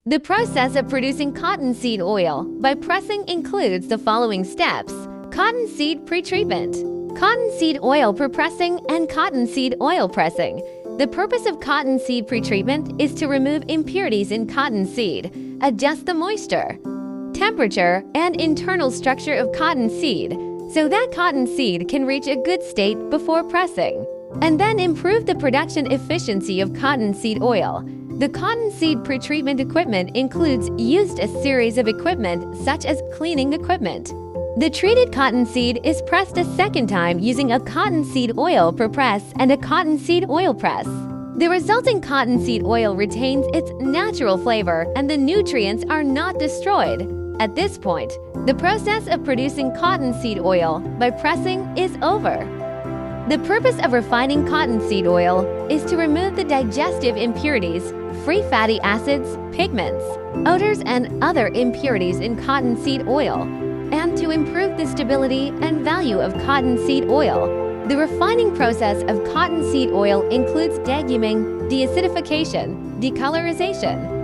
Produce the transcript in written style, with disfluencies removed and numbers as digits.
The process of producing cottonseed oil by pressing includes the following steps: cottonseed pretreatment, cottonseed oil prepressing, and cottonseed oil pressing. The purpose of cottonseed pretreatment is to remove impurities in cottonseed, adjust the moisture, temperature, and internal structure of cottonseed so that cottonseed can reach a good state before pressing, and then improve the production efficiency of cottonseed oil. The cottonseed pretreatment equipment includes a series of equipment such as cleaning equipment. The treated cottonseed is pressed a second time using a cottonseed oil prepress and a cottonseed oil press. The resulting cottonseed oil retains its natural flavor and the nutrients are not destroyed. At this point, the process of producing cottonseed oil by pressing is over. The purpose of refining cottonseed oil is to remove the digestive impurities, free fatty acids, pigments, odors, and other impurities in cottonseed oil, and to improve the stability and value of cottonseed oil. The refining process of cottonseed oil includes deguming, deacidification, decolorization,